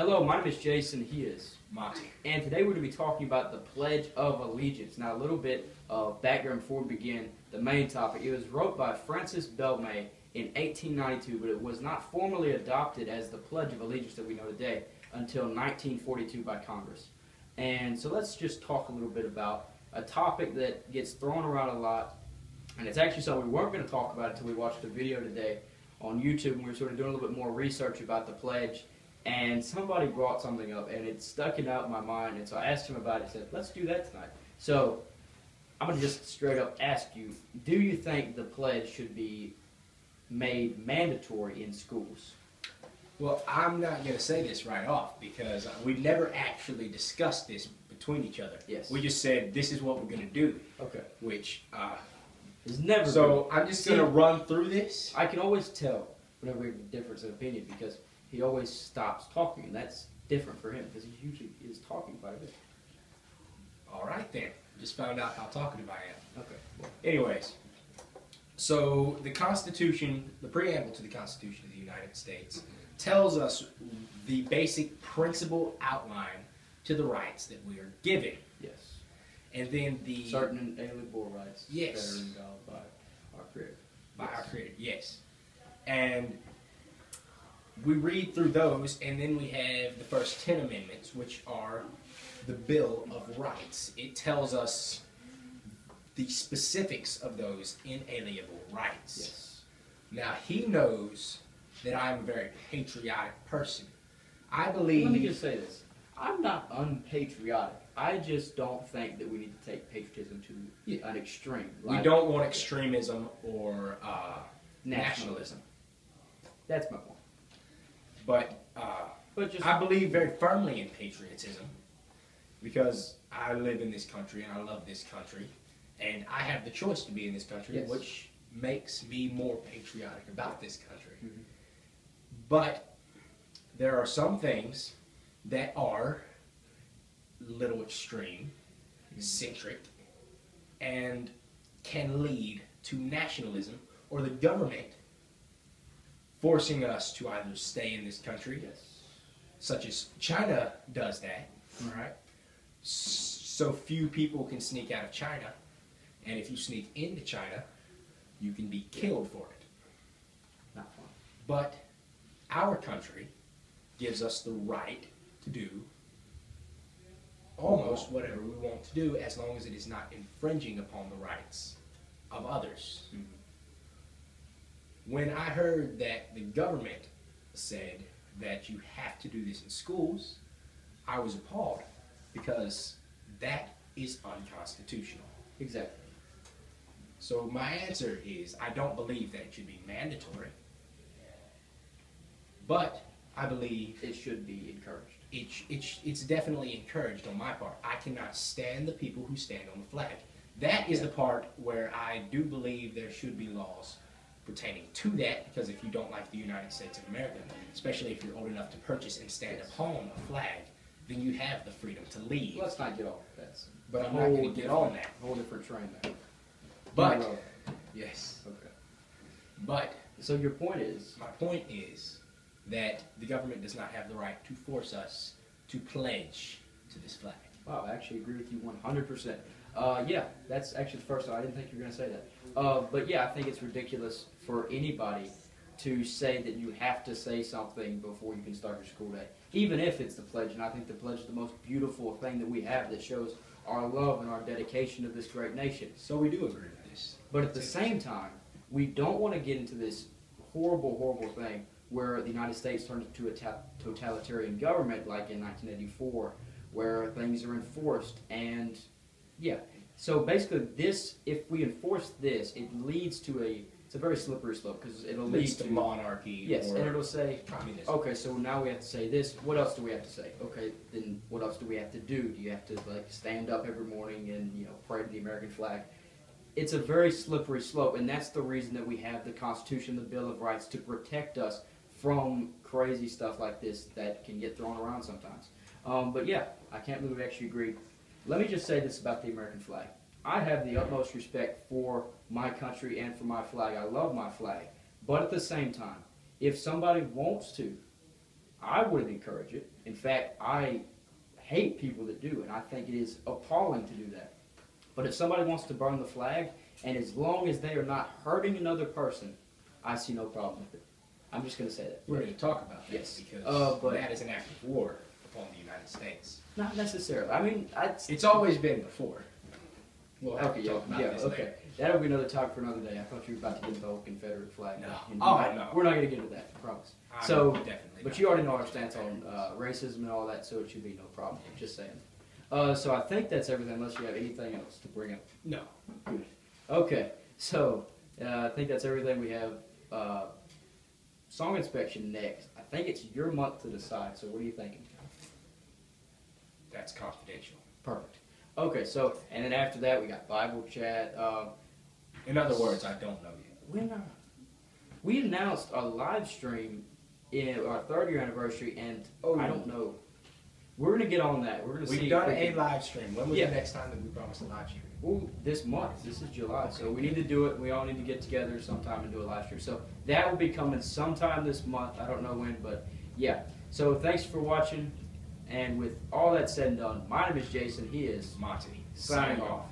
Hello, my name is Jason. He is Monty. And today we're going to be talking about the Pledge of Allegiance. Now, a little bit of background before we begin the main topic. It was wrote by Francis Belknap in 1892, but it was not formally adopted as the Pledge of Allegiance that we know today until 1942 by Congress. And so let's just talk a little bit about a topic that gets thrown around a lot, and it's actually something we weren't going to talk about until we watched a video today on YouTube, and we were sort of doing a little bit more research about the pledge. And somebody brought something up, and it stuck it out in my mind, and so I asked him about it. He said, let's do that tonight. So I'm going to just straight up ask you, do you think the pledge should be made mandatory in schools? Well, I'm not going to say this right off because we never actually discussed this between each other. Yes. We just said this is what we're going to do. Okay. Which, It's never so I'm just going to run through this. I can always tell whenever we have a difference of opinion because he always stops talking, and that's different for him because he usually is talking quite a bit. All right then. Just found out how talkative I am. Okay. Anyways, so the Constitution, the preamble to the Constitution of the United States, tells us the basic principle outline to the rights that we are given. Yes. And then the Certain inalienable rights Yes. that are endowed by our Creator. By our Creator, yes. And we read through those, and then we have the first 10 amendments, which are the Bill of Rights. It tells us the specifics of those inalienable rights. Yes. Now, he knows that I'm a very patriotic person. I believe... Let me just say this. I'm not unpatriotic. I just don't think that we need to take patriotism to an extreme. We don't want extremism or nationalism. That's my point. But just, I believe very firmly in patriotism because I live in this country and I love this country and I have the choice to be in this country, yes. which makes me more patriotic about this country. Mm-hmm. But there are some things that are a little extreme, centric, and can lead to nationalism or the government forcing us to either stay in this country, yes. such as China does that, all right? So few people can sneak out of China, and if you sneak into China, you can be killed for it. Not fun. But our country gives us the right to do almost whatever we want to do as long as it is not infringing upon the rights of others. Mm-hmm. When I heard that the government said that you have to do this in schools, I was appalled because that is unconstitutional. Exactly. So my answer is I don't believe that it should be mandatory, but I believe it should be encouraged. It's definitely encouraged on my part. I cannot stand the people who stand on the flag. That is the part where I do believe there should be laws pertaining to that, because if you don't like the United States of America, especially if you're old enough to purchase and stand upon a flag, then you have the freedom to leave. Let's not get off that. But I'm not going to get on that. A whole different train there. But, yes. Okay. But, so your point is? My point is that the government does not have the right to force us to pledge to this flag. Wow, I actually agree with you 100%. Yeah, that's actually the first time. I didn't think you were going to say that. But yeah, I think it's ridiculous for anybody to say that you have to say something before you can start your school day, even if it's the pledge. And I think the pledge is the most beautiful thing that we have that shows our love and our dedication to this great nation. So we do agree with this. But at the same time, we don't want to get into this horrible, horrible thing where the United States turns into a totalitarian government like in 1984, where things are enforced. And yeah, so basically this, if we enforce this, it leads to it's a very slippery slope because it'll lead to monarchy. Yes, or and it'll say, communism. okay, so now we have to say this. What else do we have to say? Okay, then what else do we have to do? Do you have to like stand up every morning and pray to the American flag? It's a very slippery slope, and that's the reason that we have the Constitution, the Bill of Rights, to protect us from crazy stuff like this that can get thrown around sometimes. But yeah, I can't believe we actually agreed. Let me just say this about the American flag. I have the utmost respect for my country and for my flag. I love my flag. But at the same time, if somebody wants to I wouldn't encourage it. In fact, I hate people that do, and I think it is appalling to do that. But if somebody wants to burn the flag, and as long as they are not hurting another person, I see no problem with it. I'm just going to say that. We're going to talk about that Yes. because But- that is an act of war upon the United States. Not necessarily. I mean, It's always been before. We'll have okay, to talk about this okay. later. That'll be another topic for another day. I thought you were about to get into the whole Confederate flag. No. And Oh, I- no. We're not going to get into that, I promise. I'm So, definitely but not you already know gonna our get stance on into racism and all that, so it should be no problem. Just saying. So I think that's everything, unless you have anything else to bring up. No. Good. Okay, so I think that's everything we have. Song inspection next. I think it's your month to decide. So what are you thinking? That's confidential. Perfect. Okay, so and then after that we got Bible chat. In other words, I don't know yet. When we announced a live stream in our 3rd year anniversary, and I don't know. We're gonna get on that. We're gonna see. We've done a live stream. When was Yeah. the next time that we promised a live stream? Well, this month. This is July, so we need to do it. We all need to get together sometime and do a live stream. So that will be coming sometime this month. I don't know when, but yeah. So thanks for watching. And with all that said and done, my name is Jason. He is Monty. signing off.